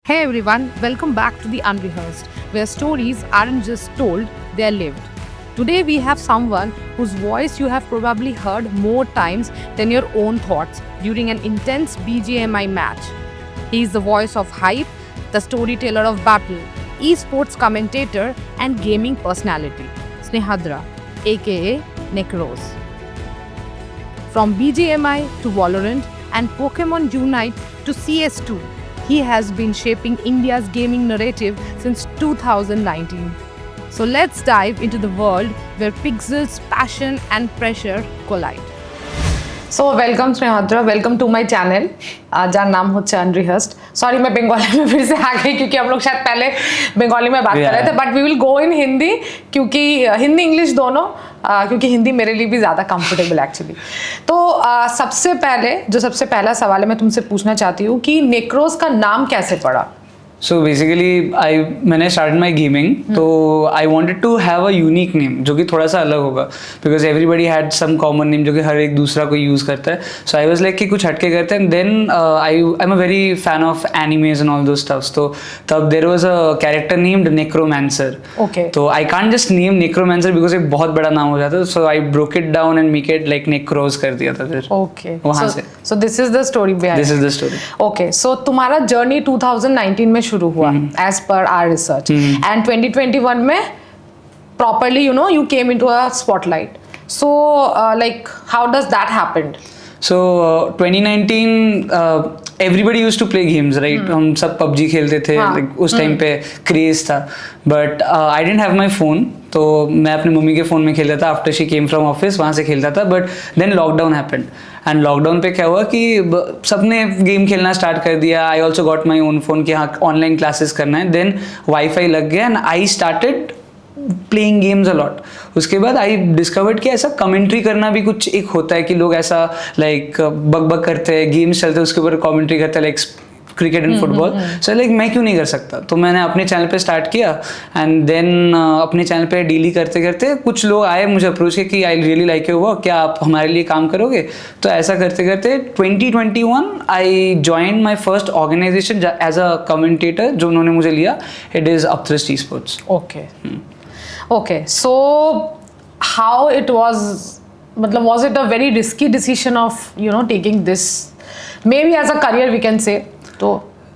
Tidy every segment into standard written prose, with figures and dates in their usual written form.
Hey everyone, welcome back to the Unrehearsed, where stories aren't just told, they're lived. Today we have someone whose voice you have probably heard more times than your own thoughts during an intense BGMI match. He is the voice of hype, the storyteller of battle, esports commentator, and gaming personality, Snehadra, aka Necros. From BGMI to Valorant and Pokemon Unite to CS2, he has been shaping India's gaming narrative since 2019. So let's dive into the world where pixels, passion, and pressure collide. So welcome Snehadra, welcome to my channel. যার नाम होच्छे Unrehearsed. Sorry मैं बंगाली में फिर से आ गई क्योंकि हम लोग शायद पहले बंगाली में बात कर रहे थे, बट वी विल गो इन हिंदी क्योंकि हिंदी इंग्लिश दोनों, क्योंकि हिंदी मेरे लिए भी ज़्यादा कंफर्टेबल एक्चुअली. तो सबसे पहला सवाल है मैं तुमसे पूछना चाहती हूँ कि नेक्रोस का नाम कैसे पड़ा? सो बेसिकली मैंने स्टार्ट माई गेमिंग, तो I wanted to have a unique name जो कि थोड़ा सा अलग होगा, because everybody had some common name जो कि हर एक दूसरा कोई यूज़ करता है. सो आई वॉज लाइक कि कुछ हटके करते हैं. Then I am a very fan of animes and all those stuffs. तो तब there was a character named necromancer. Okay. तो I can't just name necromancer because एक बहुत बड़ा नाम हो जाता है. So I broke it down and make it like necros कर दिया था फिर. ओके. वहाँ से. So this is the story behind. This is the story. Okay. So तुम्हारा जर्नी 2019 में शुरू हुआ as per our research, and 2021 में properly you came into a spotlight. So like how does that happen? So 2019 everybody used to play games, right? हम सब PUBG खेलते थे. like, उस टाइम पे क्रेज था. But I don't have my phone, तो मैं अपनी मम्मी के फ़ोन में खेलता था. After she came from office वहाँ से खेलता था. But then lockdown happened, and lockdown पे क्या हुआ कि सबने गेम खेलना स्टार्ट कर दिया. I also got my own phone कि हाँ ऑनलाइन क्लासेस करना है. देन वाईफाई लग गया and I started playing games a lot. उसके बाद आई डिस्कवर्ड कि ऐसा कमेंट्री करना भी कुछ एक होता है कि लोग ऐसा लाइक बक करते हैं, गेम्स चलते हैं उसके ऊपर कमेंट्री करते हैं, like cricket and football. So like मैं क्यों नहीं कर सकता. तो मैंने अपने चैनल पे स्टार्ट किया एंड देन अपने चैनल पे डेली करते करते कुछ लोग आए मुझे अप्रोच किया कि I really like your work, क्या आप हमारे लिए काम करोगे. तो ऐसा करते करते 2021 I join my first organisation as a commentator जो उन्होंने मुझे लिया. It is Upthrust esports. Okay. Okay. So how it was, मतलब was it a very risky decision of taking this maybe as a career we can say?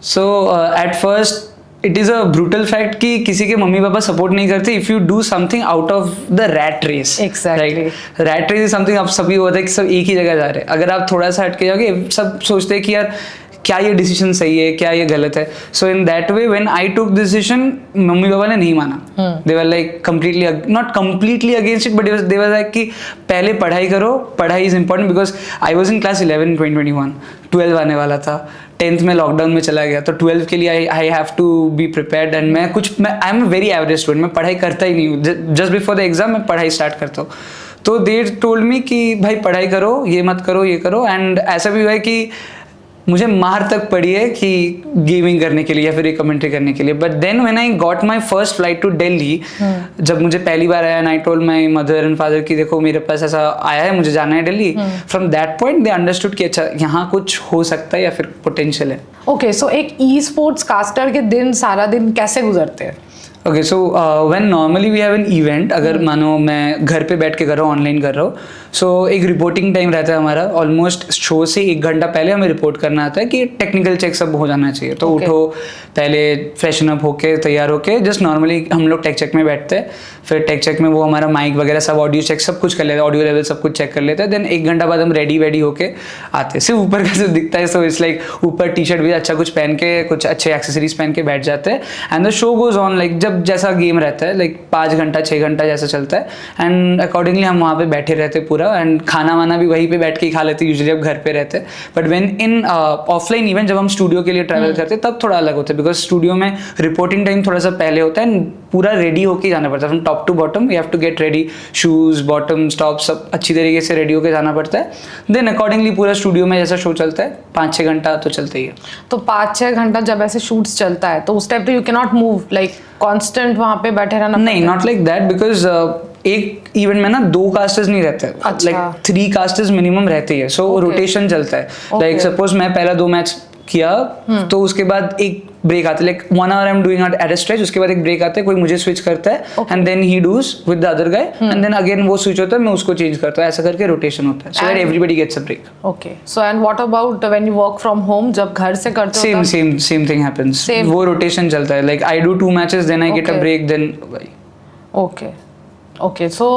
So at first it is a brutal fact कि किसी के mummy papa support नहीं करते if you do something out of the rat race. Exactly. Right? Rat race is something आप सभी होता है कि सब एक ही जगह जा रहे हैं. अगर आप थोड़ा सा हटके जाओगे सब सोचते हैं कि यार क्या ये डिसीजन सही है, क्या ये गलत है. So in that way when I took decision मम्मी पापा ने नहीं माना. They were like completely, not completely against it, but they were like कि पहले पढ़ाई करो, पढ़ाई is important. Because I was in class 11 in 2021, 12 आने वाला था. 10th में लॉकडाउन में चला गया, तो 12th के लिए I have to be prepared. And मैं I am very average student, मैं पढ़ाई करता ही नहीं हूँ. जस्ट बिफोर द एग्जाम मैं पढ़ाई स्टार्ट करता हूँ. तो दे टोल्ड मी कि भाई पढ़ाई करो, ये मत करो, ये करो. एंड ऐसा भी हुआ है कि मुझे मार तक पड़ी है कि गेमिंग करने के लिए या फिर एक कमेंट्री करने के लिए. But then when I got my first flight to Delhi, जब मुझे पहली बार आया, and I told my mother and father कि देखो मेरे पास ऐसा आया है, मुझे जाना है Delhi. From that point they understood कि अच्छा यहाँ कुछ हो सकता है या फिर पोटेंशियल है. ओके. सो एक ई स्पोर्ट्स कास्टर के दिन, सारा दिन कैसे गुजरते हैं? Okay. So when normally we have an event, अगर मानो मैं घर पे बैठ के कर रहा हूँ, ऑनलाइन कर रहा हूँ, सो एक रिपोर्टिंग टाइम रहता है हमारा. ऑलमोस्ट शो से 1 घंटा पहले हमें रिपोर्ट करना आता है कि टेक्निकल चेक सब हो जाना चाहिए. तो उठो, पहले फ्रेशन अप होके तैयार होके जस्ट नॉर्मली हम लोग टेक चेक में बैठते हैं. फिर टेक चेक में वो हमारा माइक वगैरह सब, ऑडियो चेक सब कुछ कर लेते हैं, ऑडियो लेवल सब कुछ चेक कर लेते हैं. देन 1 घंटा बाद हम रेडी होके आते हैं. सिर्फ ऊपर का जो दिखता है, सो इट्स लाइक ऊपर टी शर्ट भी अच्छा कुछ पहन के, कुछ अच्छे एक्सेसरीज पहन के बैठ जाते हैं. And the show goes on like जब जैसा गेम रहता है, लाइक 5 घंटा 6 घंटा जैसा चलता है. एंड अकॉर्डिंगली हम वहाँ पे बैठे रहते पूरा. एंड खाना वाना भी वहीं पे बैठ के ही खा लेते यूजुअली, अब घर पे रहते. But when in offline event जब हम स्टूडियो के लिए ट्रैवल करते तब थोड़ा अलग होता है, बिकॉज स्टूडियो में रिपोर्टिंग टाइम थोड़ा सा पहले होता है. पूरा रेडी होके जाना पड़ता है, from top to bottom. You have to get ready, shoes, bottom, stop सब अच्छी तरीके से रेडी होके जाना पड़ता है. देन अकॉर्डिंगली पूरा स्टूडियो में जैसा शो चलता है 5-6 घंटा तो चलता ही है. तो 5-6 घंटा जब ऐसे शूट्स चलता है तो उस टाइप पे you can not move, like constant वहाँ पे बैठे रहना? नहीं, नॉट लाइक दैट, बिकॉज एक इवेंट में ना 2 कास्टर्स नहीं रहते, लाइक 3 कास्टर्स मिनिमम रहते हैं. सो रोटेशन चलता है. लाइक सपोज मैं पहला 2 मैच किया तो उसके बाद एक ब्रेक आते, like 1 hour I am doing at a stretch, उसके बाद एक ब्रेक आता है, कोई मुझे स्विच करता है and then he does with the other guy and then again वो स्विच होता है, मैं उसको चेंज करता हूँ, ऐसा करके रोटेशन होता है, so that everybody gets a break. Okay, so and what about when you work from home, जब घर से करते हो? सेम थिंग हैपेंस, वो रोटेशन चलता है, like I do 2 matches then I get a break then. Okay, so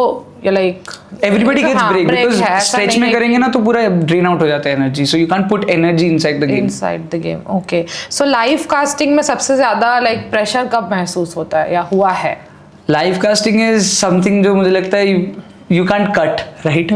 like everybody gets break because stretch में करेंगे ना तो पूरा ड्रेन आउट हो जाता है energy, so you can't put energy inside the game. Okay, so live casting में सबसे ज्यादा लाइक प्रेशर कब महसूस होता है या हुआ है? लाइव कास्टिंग इज समथिंग जो मुझे लगता है यू कांट कट, राइट?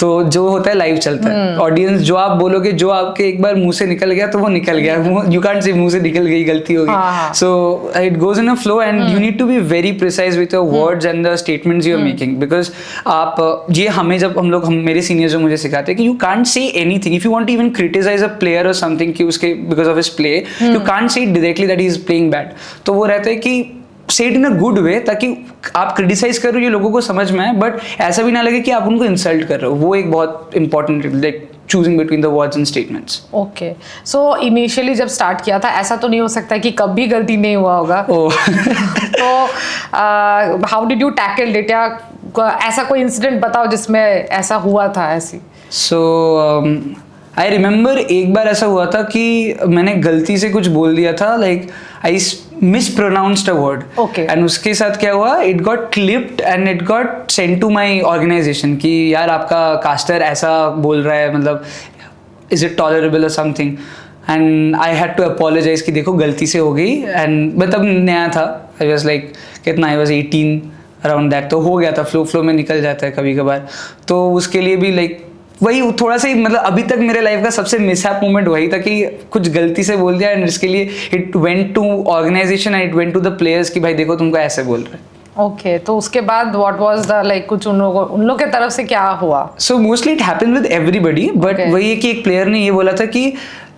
तो जो होता है लाइव चलता है. ऑडियंस जो आप बोलोगे, जो आपके एक बार मुंह से निकल गया तो वो निकल गया, यू कांट से मुंह से निकल गई, गलती हो गई. So it goes in a flow and you need to be very precise with your words and the statements you are making, because आप ये हमें जब हम मेरे सीनियर्स जो मुझे सिखाते हैं कि you can't say anything if you want to even criticise a player or something कि उसके because of his play, you can't say directly that he is playing bad. तो वो रहता है कि से it in a good way, ताकि आप क्रिटिसाइज कर रहे हो ये लोगों को समझ में आए, बट ऐसा भी ना लगे कि आप उनको इंसल्ट कर रहे हो. वो एक बहुत important, like choosing between the words and statements. Okay, so initially जब स्टार्ट किया था, ऐसा तो नहीं हो सकता कि कभी गलती नहीं हुआ होगा. तो how did you tackle it, या ऐसा कोई इंसिडेंट बताओ जिसमें ऐसा हुआ था ऐसी? सो आई रिमेंबर एक बार ऐसा हुआ था कि मैंने गलती से कुछ बोल दिया था, like I mispronounced a word. Okay. And उसके साथ क्या हुआ, it got clipped and it got sent to my organization कि यार आपका कास्टर ऐसा बोल रहा है, मतलब is it tolerable or something. And I had to apologize कि देखो गलती से हो गई. And मैं तब नया था, I was like कितना, I was 18 around that, तो हो गया था, फ्लो में निकल जाता है कभी कभार. तो उसके लिए भी लाइक वही थोड़ा सा ही, मतलब अभी तक मेरे लाइफ का सबसे मिसहैप मोमेंट वही था कि कुछ गलती से बोल दिया एंड इसके लिए it went to organisation and it went to the players कि भाई देखो तुमको ऐसे बोल रहे हैं. ओके, तो उसके बाद व्हाट वाज द लाइक कुछ उन लोगों की तरफ से क्या हुआ? So mostly it happened with everybody, but वही है कि एक प्लेयर ने ये बोला था कि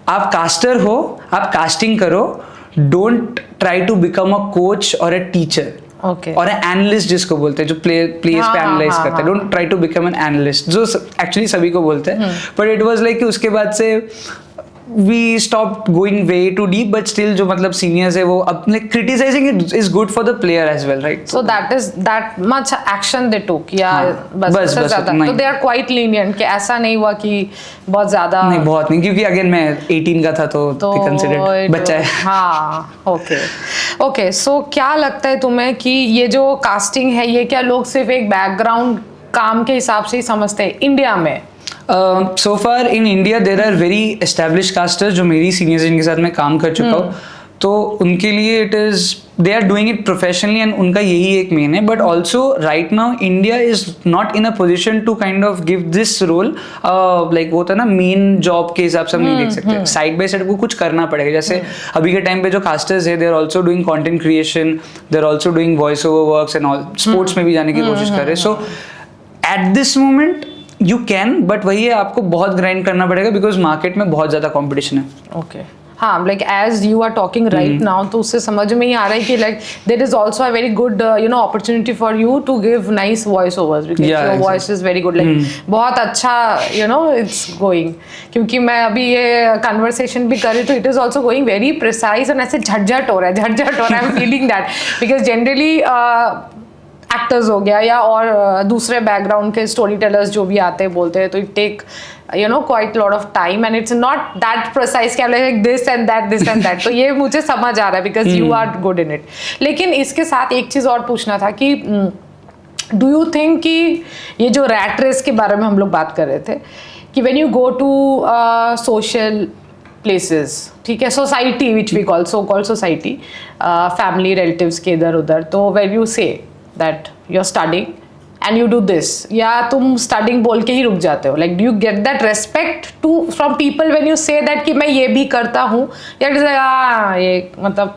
आप कास्टर हो, आप कास्टिंग करो, don't try to become a coach or a teacher. Okay. और एनालिस्ट जिसको बोलते हैं, जो प्लेयर्स पे एनालाइज करते हैं, don't try to become an analyst, जो एक्चुअली सभी को बोलते हैं. बट इट वाज लाइक कि उसके बाद से we stop going way too deep, but still जो मतलब सीनियर्स है वो अपने criticising is good for the player as well, right? So that is that much action they took, या बस ज्यादा, तो दे आर क्वाइट लीनिएंट कि ऐसा नहीं हुआ कि बहुत ज्यादा? नहीं, बहुत नहीं, क्योंकि अगेन मैं 18 का था तो कंसीडर्ड बच्चा है. हाँ, ओके. सो क्या लगता है तुम्हें कि ये जो कास्टिंग है, ये क्या लोग सिर्फ एक बैकग्राउंड काम के हिसाब से ही समझते हैं इंडिया में? So far in India there are very established casters जो मेरी सीनियर्स जिनके साथ मैं काम कर चुका हूँ, तो उनके लिए it is they are doing it professionally and उनका यही एक मेन है. But also right now India is not in a position to kind of give this role like वो होता है ना मेन जॉब के हिसाब से हम नहीं देख सकते. साइड बाय साइड को कुछ करना पड़ेगा. जैसे अभी के टाइम पे जो कास्टर्स है, they are also doing content creation, they are also doing voice over works and all, sports में भी जाने की कोशिश कर रहे हैं. So at this moment you can, but वही है आपको बहुत ग्राइंड करना पड़ेगा बिकॉज मार्केट में बहुत ज्यादा कंपटीशन है. ओके, हाँ, like as you are talking right now, तो उससे समझ में ही आ रहा है कि like there is also a very good opportunity for you to give nice voice overs, because your voice is very good, like बहुत अच्छा इट्स गोइंग. क्योंकि मैं अभी ये कन्वर्सेशन भी कर रही, तो it is also going very precise and ऐसे झटझट हो रहा है. I am feeling that because generally actors हो गया या और दूसरे बैकग्राउंड के स्टोरी टेलर्स जो भी आते हैं बोलते हैं, तो it take quite lot of time and it's not that precise क्या लाइक दिस एंड दैट. तो ये मुझे समझ आ रहा है because you are good in it. लेकिन इसके साथ एक चीज़ और पूछना था कि डू यू थिंक कि ये जो रैट रेस के बारे में हम लोग बात कर रहे थे कि when you go to social places, ठीक है, society which we call so called society, family relatives के इधर उधर, तो when you say that you're studying and you do this, या तुम studying बोल के ही रुक जाते हो, like do you get that respect from people when you say that कि मैं ये भी करता हूँ, या ये मतलब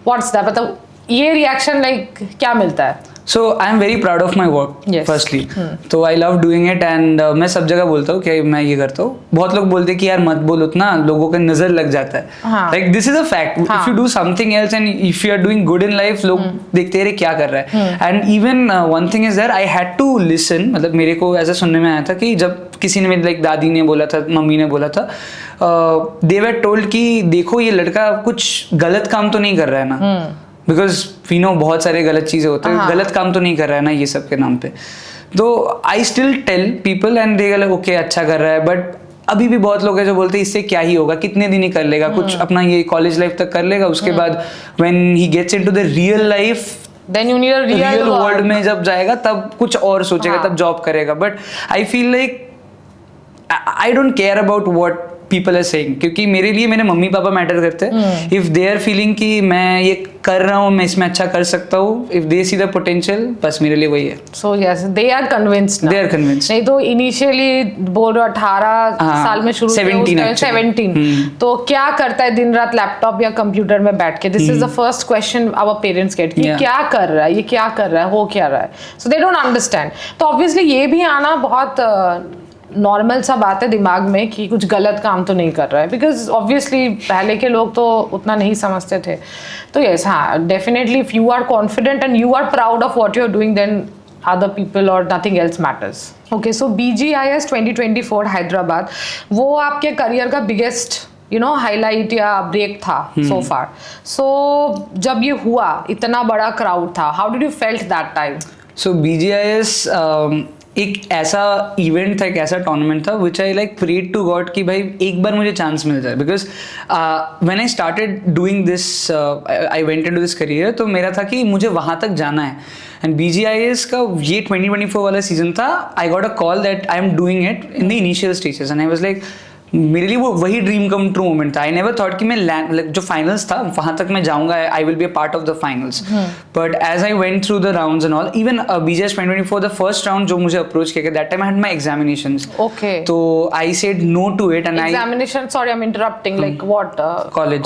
what's that, मतलब ये reaction like क्या मिलता है? So I am very proud of my work Yes. Firstly. तो I love doing it and मैं सब जगह बोलता हूँ कि मैं ये करता हूँ. बहुत लोग बोलते हैं कि यार मत बोल उतना, लोगों का नजर लग जाता है. हाँ. Like this is a fact. If you do something else and if you are doing good in life, लोग देखते हैं क्या कर रहा है. And even one thing is that I had to listen. मतलब मेरे को ऐसा सुनने में आया था कि जब किसी ने, मेरी लाइक दादी ने बोला था, मम्मी ने बोला था, दे वर टोल्ड कि देखो ये लड़का कुछ गलत काम तो नहीं कर रहा है ना, बिकॉज वी नो बहुत सारे गलत चीजें होते हैं, गलत काम तो नहीं कर रहा है ना ये सब के नाम पे. तो I still tell people and they गलत ओके अच्छा कर रहा है. बट अभी भी बहुत लोग हैं जो बोलते हैं इससे क्या ही होगा, कितने दिन ही कर लेगा, कुछ अपना ये कॉलेज लाइफ तक कर लेगा, उसके बाद when he gets into the real life, Then you need a real real world में जब जाएगा तब कुछ और सोचेगा, तब जॉब करेगा. But I feel like I don't care about what people are saying, क्योंकि मेरे लिए मेरे मम्मी पापा मैटर करते हैं. इफ दे आर फीलिंग कि मैं ये कर रहा हूँ, मैं इसमें अच्छा कर सकता हूँ, if they see the potential, बस मेरे लिए वही है. So yes, they are convinced now. They are convinced. नहीं तो इनिशियली बोल रहे 18 साल में शुरू 17. तो क्या करता है दिन रात लैपटॉप या कंप्यूटर में बैठ के? This is the first question our parents get, कि क्या कर रहा है, ये क्या कर रहा है, हो क्या रहा है. सो दे डोंट अंडरस्टैंड. तो ऑब्वियसली ये भी आना बहुत नॉर्मल सा बात है दिमाग में कि कुछ गलत काम तो नहीं कर रहा है, बिकॉज ऑब्वियसली पहले के लोग तो उतना नहीं समझते थे. तो यस, हाँ, definitely if you are confident and you are proud of what you are doing, then other people or nothing else matters. Okay, so BGIS 2024 Hyderabad, वो आपके करियर का बिगेस्ट हाईलाइट या ब्रेक था so far. So जब ये हुआ, इतना बड़ा क्राउड था, how did you felt that time? So BGIS एक ऐसा इवेंट था, एक ऐसा टूर्नामेंट था which I like prayed to God कि भाई एक बार मुझे चांस मिल जाए. Because when I started doing this, I went into this career, तो मेरा था कि मुझे वहाँ तक जाना है. एंड BGIS का ये 2024 वाला सीजन था. I got a call that I am doing it in the initial stages and I was like, मेरे लिए वो वही ड्रीम कम ट्रू मोमेंट था. आई नेवर थॉट कि मैं लाइक जो फाइनल्स था वहां तक मैं जाऊंगा, I will be a part of the finals. But as I went through the rounds and all, even BGIS 2024 the first round जो मुझे अप्रोच किया, that time I had my examinations. Okay. तो I said no to it and Examination, sorry I'm interrupting, like what? College.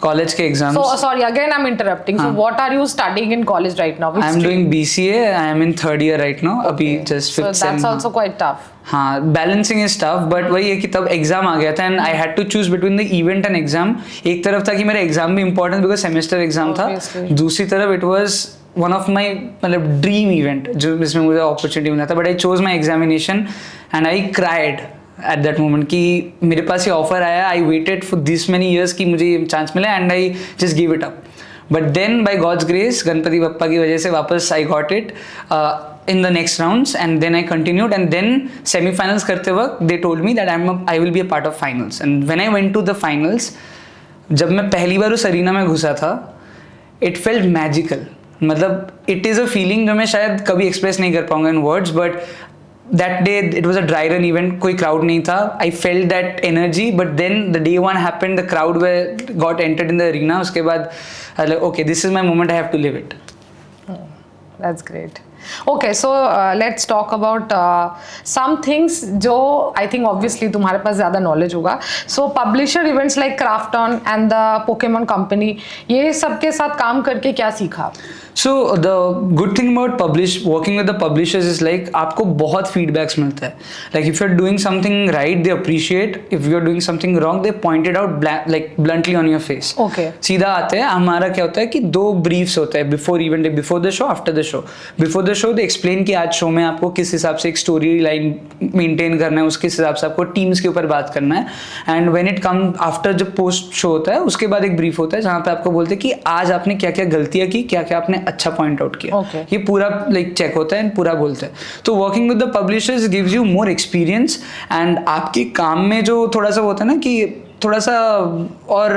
College के exams. So sorry again I'm interrupting. So what are you studying in college right now? Which I am stream? Doing BCA. I am in third year right now. अभी just So that's also quite tough. हाँ, balancing is tough. But वही है कि तब exam आ गया था and I had to choose between the event and exam. एक तरफ था कि मेरा एग्जाम भी इंपॉर्टेंट बिकॉज सेमेस्टर एग्जाम था. Obviously. दूसरी तरफ it was one of my मतलब ड्रीम इवेंट जो जिसमें मुझे अपॉर्चुनिटी मिला था. But I chose my examination and I cried at that moment कि मेरे पास ये ऑफर आया. I waited for this many years कि मुझे ये चांस मिला and I just give it up. But then by God's grace, Ganpati Bappa की वजह से वापस I got it in the next rounds and then I continued and then semi-finals करते वक्त they told me that I will be a part of finals. And when I went to the finals, जब मैं पहली बार उस arena में घुसा था, it felt magical. मतलब it is a feeling जो मैं शायद कभी एक्सप्रेस नहीं कर पाऊंगा in words, but that day it was a dry run event, कोई crowd नहीं था. I felt that energy, but then the day one happened, the crowd got entered in the arena. उसके बाद I was like, okay, this is my moment, I have to live it. That's great. Okay, so let's talk about some things जो I think obviously तुम्हारे पास ज़्यादा knowledge होगा. So publisher events like Krafton and the Pokemon Company, ये सब के साथ काम करके क्या सीखा? So the good thing about working with the publishers is like आपको बहुत feedbacks मिलता है. Like if you're doing something right, they appreciate. If you're doing something wrong, they point it out like bluntly on your face. Okay. सीधा आते हैं. हमारा क्या होता है कि 2 briefs होता है before event, before the show, after the show. Before the show they explain कि आज शो में आपको किस हिसाब से एक story line maintain करना है, उसके हिसाब से आपको teams के ऊपर बात करना है. And when it come after जब post show होता है, उसके बाद एक brief होता है जहाँ पे आपको बोलते हैं कि आज आपने क्या क्या गलतियाँ की, क्या क्या आपने अच्छा पॉइंट आउट किया. Okay. ये पूरा लाइक चेक होता है एंड पूरा बोलते हैं. तो working with the publishers gives you more experience and आपके काम में जो थोड़ा सा होता है ना कि थोड़ा सा और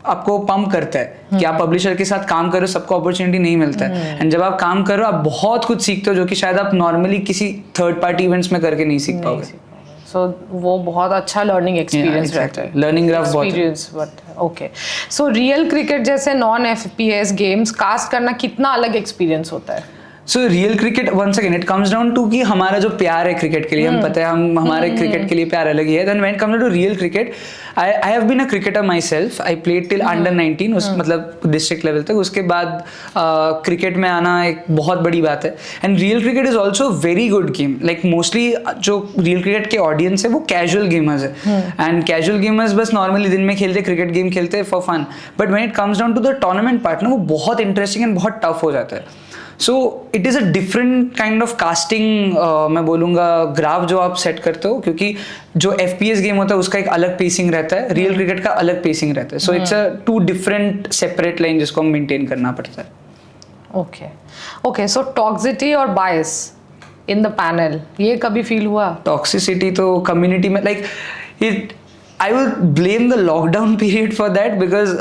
आपको पंप करता है कि आप पब्लिशर के साथ काम करो, सबको अपॉर्चुनिटी नहीं मिलता है. एंड जब आप काम करो आप बहुत कुछ सीखते हो जो कि शायद आप नॉर्मली किसी थर्ड पार्टी इवेंट्स में करके नहीं सीख पाओगे. So वो बहुत अच्छा लर्निंग एक्सपीरियंस रहता है. लर्निंग ग्राफ बहुत experience. But okay, so Real Cricket जैसे नॉन FPS गेम्स कास्ट करना कितना अलग एक्सपीरियंस होता है? So Real Cricket once again it comes down to कि हमारा जो प्यार है क्रिकेट के लिए, हम पता है हम हमारे क्रिकेट के लिए प्यार अलग ही है. Then when it comes to Real Cricket, I have been a cricketer myself. I played till under 19 उस मतलब डिस्ट्रिक्ट लेवल तक. उसके बाद क्रिकेट में आना एक बहुत बड़ी बात है. And Real Cricket is also very good game. Like mostly जो रियल क्रिकेट के ऑडियंस है वो कैजुअल गेमर्स है. एंड कैजुअल गेमर्स बस नॉर्मली दिन में खेलते क्रिकेट गेम खेलते for fun. But when it comes down to the tournament part ना, वो बहुत इंटरेस्टिंग एंड बहुत टफ हो जाता है. So it is a different kind of casting, मैं बोलूँगा ग्राफ जो आप सेट करते हो, क्योंकि जो FPS गेम होता है उसका एक अलग पेसिंग रहता है, रियल क्रिकेट का अलग पेसिंग रहता है. So it's a 2 different separate line जिसको हम मेंटेन करना पड़ता है. ओके सो टॉक्सिसिटी और बायस इन द पैनल, ये कभी फील हुआ? टॉक्सिसिटी तो कम्युनिटी में like it, I will blame the lockdown period for that because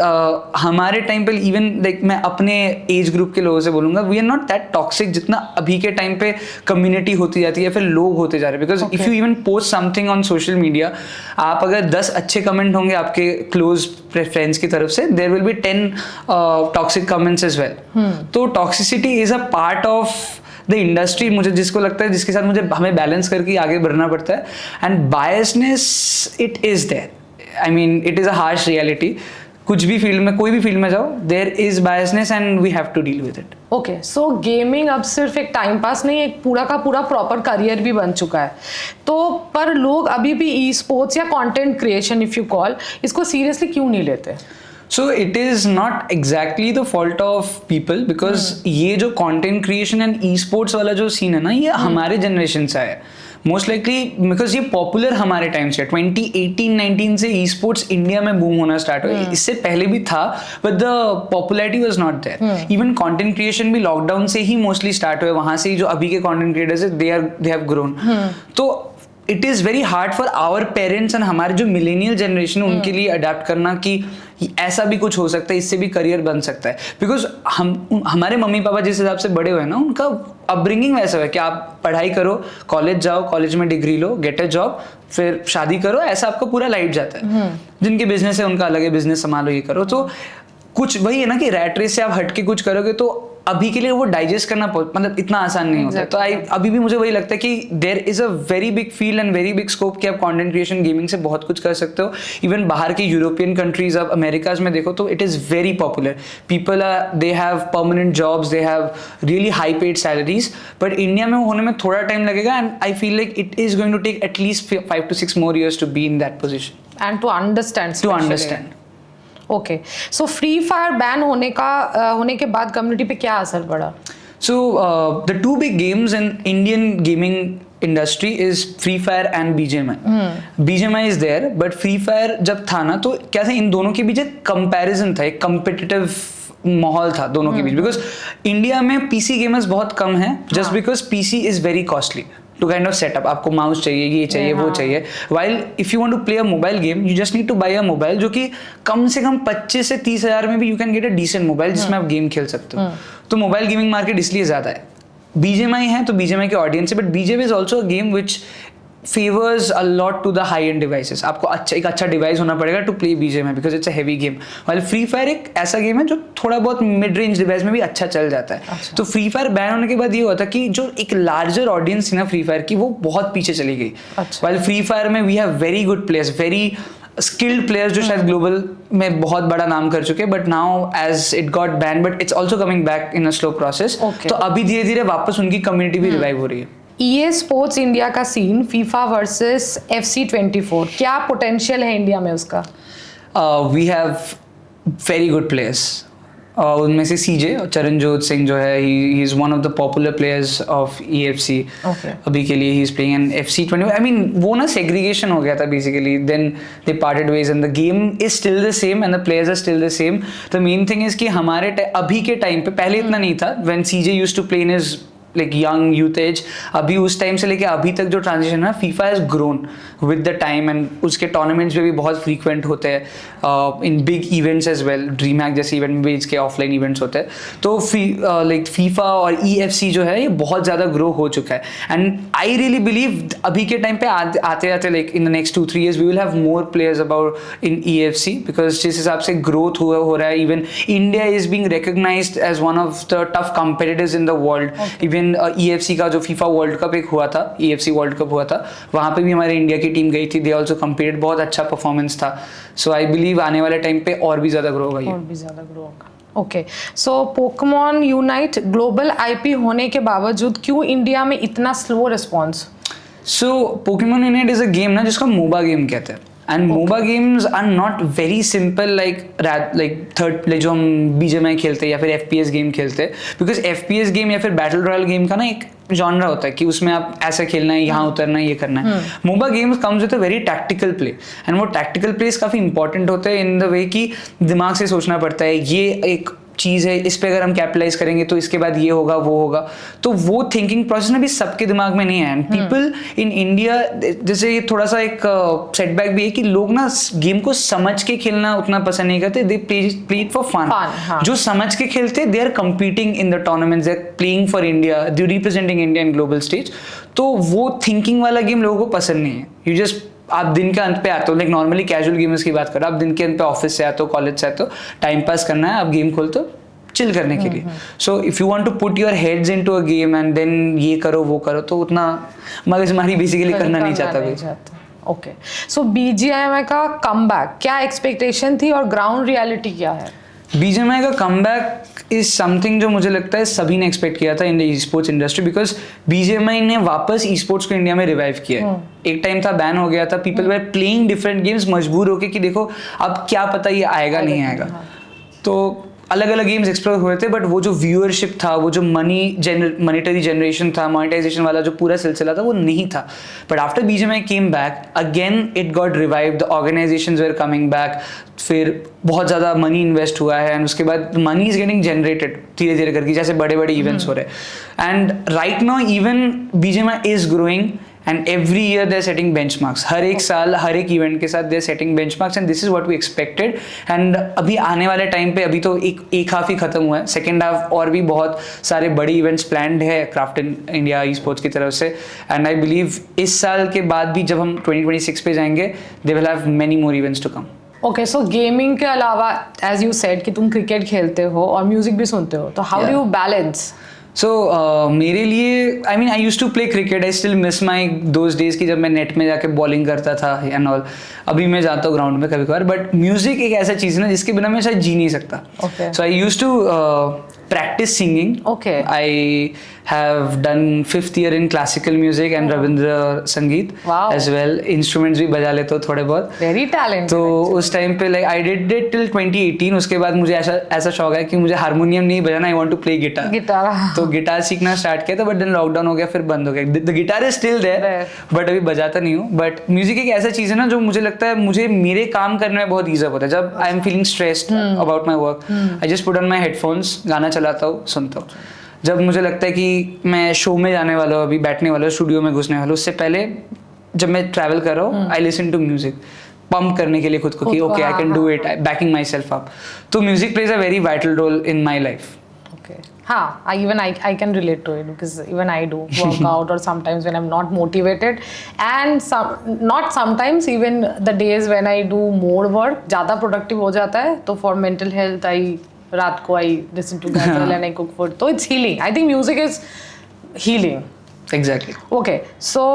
हमारे टाइम पे इवन लाइक मैं अपने एज ग्रुप के लोगों से बोलूँगा, we are not that toxic जितना अभी के टाइम पे कम्युनिटी होती जाती है, फिर लोग होते जा रहे हैं. Because if you even post something on social media, आप अगर 10 अच्छे कमेंट होंगे आपके क्लोज फ्रेंड्स की तरफ से, there will be 10 toxic comments as well. तो toxicity is a part of the industry, मुझे जिसको लगता है जिसके साथ मुझे हमें बैलेंस करके आगे बढ़ना पड़ता है. And biasness it is there. I mean it is a harsh reality. कुछ भी फील्ड में, कोई भी फील्ड में जाओ, there is biasness and we have to deal with it. Okay so gaming अब सिर्फ एक टाइम पास नहीं, एक पूरा का पूरा प्रॉपर करियर भी बन चुका है. तो पर लोग अभी भी ई स्पोर्ट्स या content creation if you call, इसको सीरियसली क्यों नहीं लेते? So it is not exactly the fault of people because ये जो content creation and e-sports वाला जो scene है ना, ये हमारे generation से है. Most likely because ये popular हमारे टाइम से 2018-19 से e-sports इंडिया में बूम होना स्टार्ट हुआ. इससे पहले भी था but the popularity was not there. Even content creation भी लॉकडाउन से ही मोस्टली स्टार्ट हुआ. वहाँ से ही जो अभी के content creators है they have grown. तो it is very hard for our parents and हमारे जो मिलेनियल जनरेशन है उनके लिए अडेप्ट करना कि ऐसा भी कुछ हो सकता है, इससे भी करियर बन सकता है. बिकॉज हमारे मम्मी पापा जिस हिसाब से बड़े हुए ना, उनका अपब्रिंगिंग वैसा है कि आप पढ़ाई करो, कॉलेज जाओ, कॉलेज में degree low, get a job, फिर शादी करो, ऐसा आपका पूरा लाइफ जाता है. जिनके बिजनेस है उनका अलग है, बिजनेस संभालो, ये करो. तो कुछ वही है ना कि रैट रेस से आप हट के कुछ करोगे तो अभी के लिए वो डाइजेस्ट करना मतलब इतना आसान नहीं होता है. तो अभी भी मुझे वही लगता है कि there is a very big field and very big scope कि आप कंटेंट क्रिएशन गेमिंग से बहुत कुछ कर सकते हो. इवन बाहर के यूरोपियन कंट्रीज, आप अमेरिकाज में देखो तो it is very popular. People they have permanent jobs, they have really high paid salaries. But India में होने में थोड़ा टाइम लगेगा and I feel like it is going to take at least 5 to 6 more years to be in that position and to understand. Okay so free fire ban होने के बाद community पे क्या असर पड़ा? So the 2 big games in Indian gaming industry is Free Fire and BGMI. BGMI is there, but Free Fire जब था ना, तो क्या था, इन दोनों के बीच एक कंपैरिजन था, एक कम्पिटिटिव माहौल था दोनों के बीच. बिकॉज इंडिया में PC गेमर्स बहुत कम हैं, just because PC is very costly to kind of set up. आपको माउस चाहिए, ये चाहिए, वो चाहिए. While if you want to play a mobile game, you just need to buy a mobile जो कि कम से कम 25 से 30 हज़ार में भी you can get a decent mobile जिसमें आप गेम खेल सकते हो. तो मोबाइल गेमिंग मार्केट इसलिए ज़्यादा है. BGMI है तो BGMI के ऑडियंस है, but BGMI is also a game which favors a lot to the high-end devices. आपको एक अच्छा डिवाइस होना पड़ेगा to play BGMI because it's a heavy game. While Free Fire एक ऐसा गेम है जो थोड़ा बहुत मिड रेंज डिवाइस में भी अच्छा चल जाता है. तो Free Fire बैन होने के बाद ये हुआ था कि जो एक लार्जर ऑडियंस थी ना Free Fire की, वो बहुत पीछे चली गई. While Free Fire में we have very good players, very skilled players जो शायद ग्लोबल में बहुत बड़ा नाम कर चुके हैं, but now as it got ban, but it's also coming back in a slow process. तो अभी धीरे धीरे वापस उनकी कम्युनिटी भी रिवाइव हो रही है. EA स्पोर्ट्स इंडिया का सीन, फीफा वर्सेस FC24, क्या पोटेंशियल है इंडिया में उसका? We have very good players. उनमें से CJ चरणजोत सिंह जो है, he is one of the popular players of EFC. अभी के लिए he is playing an FC24. I mean वो ना सेग्रीगेशन हो गया था basically, then they parted ways and the game is still the same and the players are still the same. The main thing is कि हमारे अभी के time पे, पहले इतना नहीं था, when CJ used to play in his like young youth age, अभी उस टाइम से लेके अभी तक जो ट्रांजिशन है, FIFA has grown with the time and उसके टूर्नामेंट्स भी बहुत फ्रीक्वेंट होते हैं in big events as well, DreamHack जैसे इवेंट भी इसके ऑफलाइन इवेंट्स होते हैं। तो लाइक फीफा और EFC जो है ये बहुत ज़्यादा ग्रो हो चुका है एंड आई रियली बिलीव अभी के टाइम पे आते आते like in the next 2-3 years we will have more players about in EFC, because जिस हिसाब से ग्रोथ हो रहा है, even India is being recognised as one of the tough competitors in the world. Even EFC का जो FIFA world cup एक हुआ था, EFC वर्ल्ड कप हुआ था, वहाँ पे भी हमारे इंडिया की टीम गई थी, दे ऑल्सो कम्पीटेड, बहुत अच्छा परफॉर्मेंस था। सो आई बिलीव आने वाले टाइम पे और भी ज़्यादा ग्रो होगा ये, और भी ज़्यादा ग्रो होगा। Okay, so Pokemon Unite global IP होने के बावजूद क्यों इंडिया में इतना slow response? So Pokemon Unite is a game ना जिसको मोबा गेम कहते हैं and MOBA games are not very simple like third जो हम BGMI खेलते हैं या फिर FPS गेम खेलते हैं, बिकॉज FPS गेम या फिर बैटल रॉयल गेम का ना एक जॉनरा होता है कि उसमें आप ऐसा खेलना है, यहाँ उतरना है, ये करना है। MOBA games comes with a very tactical play and वो टैक्टिकल प्लेस काफ़ी इंपॉर्टेंट होते हैं इन द वे कि दिमाग से सोचना पड़ता है, ये एक चीज़ है, इस पे अगर हम कैपिटलाइज करेंगे तो इसके बाद ये होगा वो होगा, तो वो थिंकिंग प्रोसेस ना भी सबके दिमाग में नहीं है। एंड पीपल इन इंडिया, जैसे ये थोड़ा सा एक सेटबैक भी है कि लोग ना गेम को समझ के खेलना उतना पसंद नहीं करते, they play it for fun. जो समझ के खेलते they are competing in the tournaments, they are playing for India, they representing India in global stage. तो वो थिंकिंग वाला गेम लोगों को पसंद नहीं है। यू जस्ट आप दिन के अंत पे आते हो, लाइक नॉर्मली कैजुअल गेमर्स की बात करो, आप दिन के अंत पे ऑफिस से आते हो, कॉलेज से आते हो, टाइम पास करना है, आप गेम खोलते हो चिल करने के लिए। So if you want to put your heads into a game and then ये करो वो करो, तो उतना मगजमारी बेसिकली करना नहीं चाहता। ओके, सो BGMI का कमबैक, क्या एक्सपेक्टेशन थी और ग्राउंड रियलिटी क्या है? BGMI का कमबैक इज समथिंग जो मुझे लगता है सभी ने एक्सपेक्ट किया था in the esports industry, because BGMI ने वापस ई-स्पोर्ट्स को इंडिया में रिवाइव किया है। एक टाइम था बैन हो गया था, people were playing different games मजबूर होके कि देखो अब क्या पता ये आएगा नहीं आएगा, तो अलग अलग गेम्स एक्सप्लोर हुए थे, बट वो जो व्यूअरशिप था, वो जो मॉनेटरी जनरेशन था, मोनेटाइजेशन वाला जो पूरा सिलसिला था, वो नहीं था। But after BGMI came back again, it got revive, the organisations were coming back, फिर बहुत ज़्यादा मनी इन्वेस्ट हुआ है एंड उसके बाद मनी इज गेटिंग जनरेटेड धीरे धीरे करके, जैसे बड़े बड़े इवेंट्स हो रहे हैं। And right now even BGMI is growing and every year they're setting benchmarks, हर एक साल हर एक इवेंट के साथ they're setting benchmarks and this is what we expected। and अभी आने वाले टाइम पे, अभी तो एक हाफ ही खत्म हुआ है, सेकेंड हाफ और भी बहुत सारे बड़े इवेंट्स प्लान्ड है क्राफ्ट इन इंडिया ई-स्पोर्ट्स की तरफ से। एंड आई बिलीव इस साल के बाद भी जब हम 2026 पे जाएंगे, they will have many more events to come। Okay, so gaming के अलावा एज यू सेड कि तुम क्रिकेट खेलते हो और म्यूजिक भी सुनते हो, तो how do you balance? So मेरे लिए, I mean I use to play cricket, I still miss my those days की जब मैं नेट में जाके बॉलिंग करता था एंड ऑल। अभी मैं जाता हूँ ग्राउंड में कभी कभार, बट म्यूजिक एक ऐसा चीज़ है ना जिसके बिना मैं शायद जी नहीं सकता। So I use to practice singing. Okay. I have done 5th year in classical music and Rabindra Sangeet as well. Instruments भी बजा लेते हो थोड़े बहुत। Very talented. तो उस टाइम पे like I did it till 2018। उसके बाद मुझे ऐसा शौक है कि मुझे हारमोनियम नहीं बजाना, I want to play guitar। तो गिटार सीखना स्टार्ट किया था, बट देन लॉकडाउन हो गया, फिर बंद हो गया। The guitar is still there, but अभी बजाता नहीं हूँ। बट म्यूजिक एक ऐसा चीज़ है ना जो मुझे लगता है मुझे मेरे काम करने में बहुत ईजी होता है। जब I am feeling stressed about my work, I just put on my headphones, गाना चलाता हूँ, सुनता हूँ। जब मुझे लगता है कि मैं शो में जाने वाला हूँ, अभी बैठने वाला हूँ, स्टूडियो में घुसने वाला हूँ, उससे पहले जब मैं ट्रैवल कर रहा हूँ, I listen to music pump करने के लिए खुद को कि okay I can do it, backing my self up. तो music plays a very vital role in my life. हाँ, I can relate to it because even I do work out or sometimes when I'm not motivated, and not sometimes, even the days when I do more work, ज़्यादा productive हो जाता है, तो for mental health रात को I listen to ghazal and I cook food, तो it's healing. I think music is healing. Exactly. Okay, so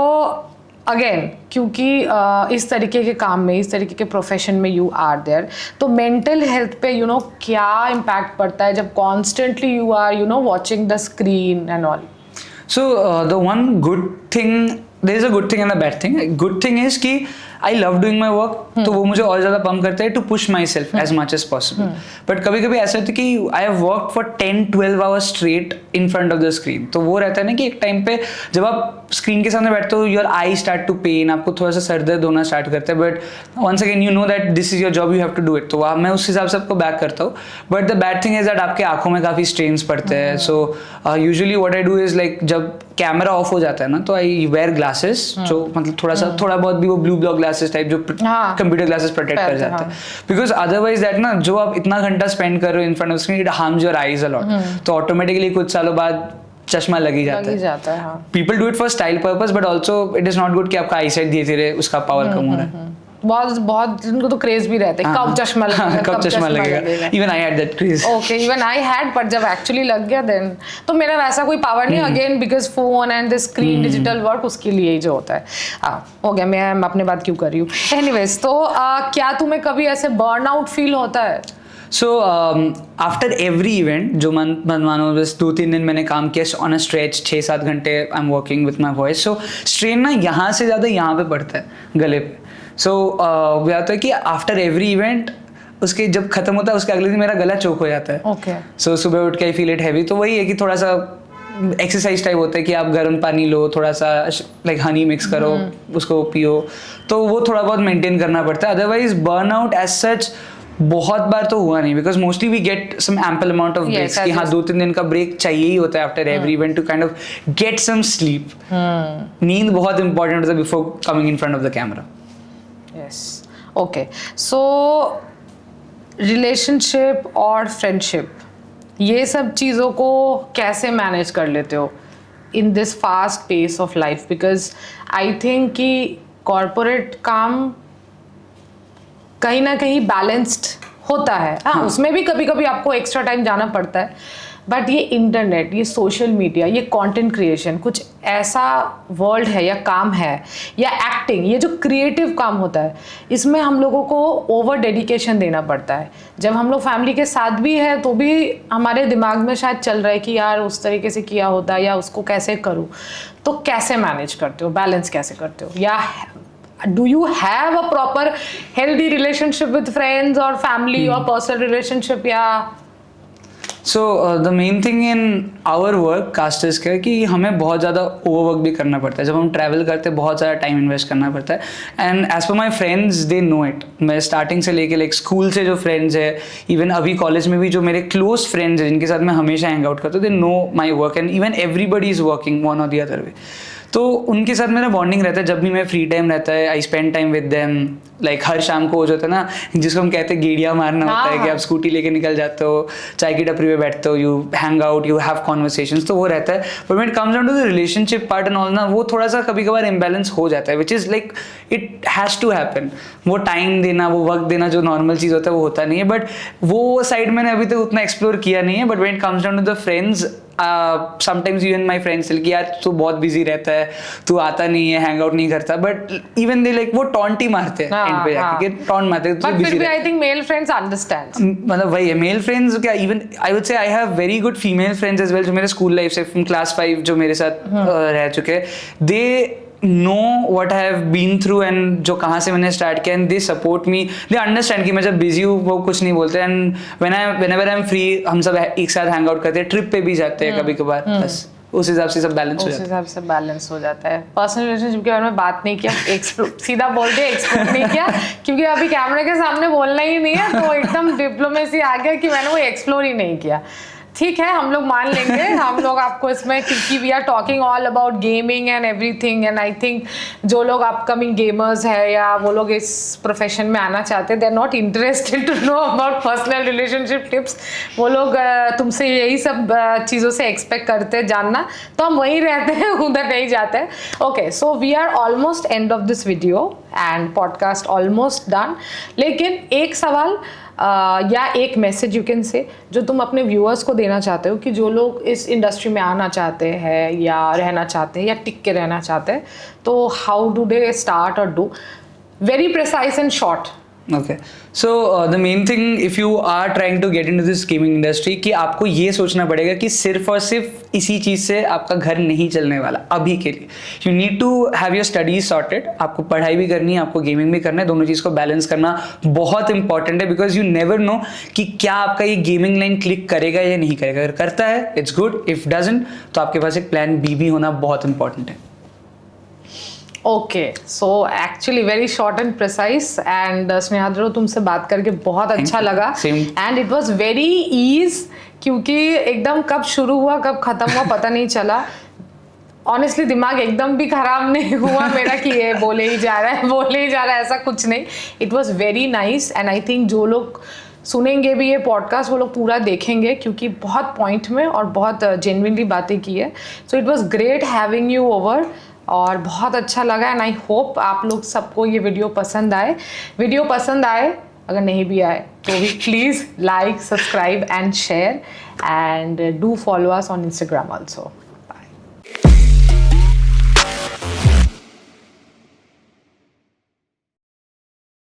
again, क्योंकि इस तरीके के काम में, इस तरीके के प्रोफेशन में यू आर देयर, तो मेंटल हेल्थ पे क्या इम्पैक्ट पड़ता है जब constantly you are watching the screen and all? So the one good thing, there is a good thing and a bad thing. Good thing is कि I love doing my work, तो वो मुझे और ज़्यादा pump करता है to push my self as much as possible. But कभी कभी ऐसा होता है कि I have work for 10-12 hours straight in front of the screen, तो वो रहता है ना कि एक टाइम पे जब आप स्क्रीन के सामने बैठते हो your eye start to pain, आपको थोड़ा सा सर दर्द होना स्टार्ट करता है, but once again you know that this is your job, you have to do it, तो मैं उस हिसाब से आपको बैक करता हूँ. But the bad thing is that आपके आंखों में काफ़ी स्ट्रेन्स पड़ते हैं. So usually what I do is like जब कैमरा ऑफ हो जाता है ना तो आई वेयर ग्लासेस, जो मतलब थोड़ा बहुत भी वो ब्लू ब्लॉक ग्लासेस टाइप जो कंप्यूटर ग्लासेस प्रोटेक्ट कर जाते हैं, बिकॉज अदरवाइज दैट ना जो आप इतना घंटा स्पेंड कर रहे हो इन front of screen, it harms your eyes a lot. तो ऑटोमेटिकली कुछ सालों बाद चश्मा लग ही जाता है. People do it for style purpose, but also it is not good कि आपका आई साइट धीरे धीरे उसका पावर कम हो रहा है. बहुत जिनको तो क्रेज भी रहता है कब चश्मा लगेगा, कब चश्मा लगेगा. Even I had that craze. Okay, even I had, पर जब एक्चुअली लग गया देन तो मेरा वैसा कोई पावर नहीं, again because phone and the screen digital work उसके लिए ही जो होता है. हो गया, मैं अपने बात क्यों कर रही हूँ. एनीवेज, तो क्या तुम्हें कभी ऐसे बर्नआउट फील होता है? सो आफ्टर एवरी इवेंट जो मानो बस 2-3 दिन मैंने काम किया ऑन अ स्ट्रेच 6-7 घंटे I am working with my voice, so strain ना यहाँ से ज़्यादा यहाँ पे पड़ता है गले पे. सो वो आता है कि आफ्टर एवरी इवेंट उसके जब खत्म होता है उसके अगले दिन मेरा गला चोक हो जाता है. ओके. सो सुबह उठ के आई फील इट हैवी. तो वही है कि थोड़ा सा एक्सरसाइज टाइप होता है कि आप गर्म पानी लो, थोड़ा सा लाइक हनी मिक्स करो, उसको पियो, तो वो थोड़ा बहुत मेंटेन करना पड़ता है. अदरवाइज बर्नआउट एज सच बहुत बार तो हुआ नहीं, because mostly we get some ample amount of breaks कि हाँ 2-3 दिन का ब्रेक चाहिए ही होता है after every event to kind of get some sleep. नींद बहुत इंपॉर्टेंट होता है before coming in front of the camera. Yes. Okay, so relationship और फ्रेंडशिप, ये सब चीज़ों को कैसे मैनेज कर लेते हो in this fast pace of life? Because I think कि कॉर्पोरेट काम कहीं ना कहीं बैलेंस्ड होता है. हाँ, उसमें भी कभी कभी आपको एक्स्ट्रा टाइम जाना पड़ता है, बट ये इंटरनेट, ये सोशल मीडिया, ये कंटेंट क्रिएशन कुछ ऐसा वर्ल्ड है या काम है, या एक्टिंग, ये जो क्रिएटिव काम होता है, इसमें हम लोगों को ओवर डेडिकेशन देना पड़ता है. जब हम लोग फैमिली के साथ भी है तो भी हमारे दिमाग में शायद चल रहा है कि यार उस तरीके से किया होता या उसको कैसे करूँ. तो कैसे मैनेज करते हो, बैलेंस कैसे करते हो, या do you have a proper healthy relationship with friends or family or personal relationship? Yeah. So the main thing in our work casters का है कि हमें बहुत ज़्यादा ओवरवर्क भी करना पड़ता है. जब हम ट्रैवल करते हैं बहुत ज़्यादा टाइम इन्वेस्ट करना पड़ता है. And as per my friends they know it. मैं स्टार्टिंग से लेके लाइक स्कूल से जो फ्रेंड्स है, इवन अभी कॉलेज में भी जो मेरे क्लोज फ्रेंड्स हैं जिनके साथ मैं हमेशा हैंग आउट करता हूँ, they know my work and even everybody is working one और दी अदर वे. तो उनके साथ मेरा बॉन्डिंग रहता है. जब भी मैं फ्री टाइम रहता है I spend time with them. Like हर शाम को हो जाता है ना जिसको हम कहते हैं गेड़िया मारना होता है कि आप स्कूटी लेके निकल जाते हो, चाय की टपरी पे बैठते हो, you hang out, you have conversations, तो वो रहता है. But when it comes down to the relationship part and all ना, वो थोड़ा सा कभी कभार इम्बैलेंस हो जाता है, which is like it has to happen. वो टाइम देना, वो वक्त देना जो नॉर्मल चीज़ होता है वो होता नहीं है. बट वो साइड मैंने अभी तक उतना एक्सप्लोर किया नहीं है. But when it comes down to the friends, sometimes even my friends कि यार तू बहुत बिजी रहता है, तू आता नहीं है, हैंग आउट नहीं करता. बट इवन दे लाइक वो टॉन्ट ही मारते हैं एंड पे जाके, टॉन्ट मारते हैं. बट फिर भी I think male friends understand. मतलब वही है, मेल फ्रेंड्स क्या, even I would say I have very good female friends as well जो मेरे स्कूल लाइफ से फ्रॉम क्लास 5 जो मेरे साथ रह चुके हैं. दे know what I have been through and जो कहाँ से मैंने स्टार्ट किया, and they support me, they understand कि मैं जब बिजी हूँ वो कुछ नहीं बोलते. and whenever I'm free हम सब एक साथ हैंग आउट करते हैं, ट्रिप पे भी जाते हैं कभी कभार. बस उस हिसाब से सब बैलेंस हो जाता है. उस हिसाब से बैलेंस हो जाता है. पर्सनल रिलेशनशिप के बारे में बात नहीं किया, सीधा बोल दिया, एक्सप्लोर नहीं किया, क्योंकि अभी कैमरे के सामने बोलना ही नहीं है, तो एकदम डिप्लोमेसी आ गया कि मैंने वो एक्सप्लोर ही नहीं किया. ठीक है, हम लोग मान लेंगे, हम लोग आपको इसमें, क्योंकि we are talking all about gaming and everything. And I think जो लोग अपकमिंग गेमर्स है या वो लोग इस प्रोफेशन में आना चाहते हैं, they are not interested to know about personal relationship tips. वो लोग तुमसे यही सब चीज़ों से एक्सपेक्ट करते हैं जानना, तो हम वहीं रहते हैं, उधर नहीं जाते हैं. Okay, so we are almost end of this video and podcast almost done. लेकिन एक सवाल या एक मैसेज यू कैन से जो तुम अपने व्यूअर्स को देना चाहते हो, कि जो लोग इस इंडस्ट्री में आना चाहते हैं या रहना चाहते हैं या टिक के रहना चाहते हैं, तो हाउ डू दे स्टार्ट और do very precise and short? Okay, so the main thing if you are trying to get into this gaming industry कि आपको ये सोचना पड़ेगा कि सिर्फ और सिर्फ इसी चीज़ से आपका घर नहीं चलने वाला अभी के लिए. You need to have your studies sorted. आपको पढ़ाई भी करनी है, आपको गेमिंग भी करना है, दोनों चीज़ को बैलेंस करना बहुत इंपॉर्टेंट है. बिकॉज यू नेवर नो कि क्या आपका ये गेमिंग लाइन क्लिक करेगा या नहीं करेगा. अगर करता है इट्स गुड, इफ डजंट तो आपके पास एक प्लान बी भी होना बहुत इंपॉर्टेंट है. Okay, so actually very short and precise and Snehadro, तुमसे बात करके बहुत अच्छा लगा and it was very ease, क्योंकि एकदम कब शुरू हुआ कब खत्म हुआ पता नहीं चला. ऑनेस्टली दिमाग एकदम भी खराब नहीं हुआ मेरा कि ये बोले ही जा रहा है, ऐसा कुछ नहीं. It was very nice and I think जो लोग सुनेंगे भी ये पॉडकास्ट वो लोग पूरा देखेंगे, क्योंकि बहुत पॉइंट में और बहुत जेन्युइनली बातें की है. So it was great having you over और बहुत अच्छा लगा एंड आई होप आप लोग सबको ये वीडियो पसंद आए. अगर नहीं भी आए तो भी please like, subscribe and share and do follow us on Instagram also.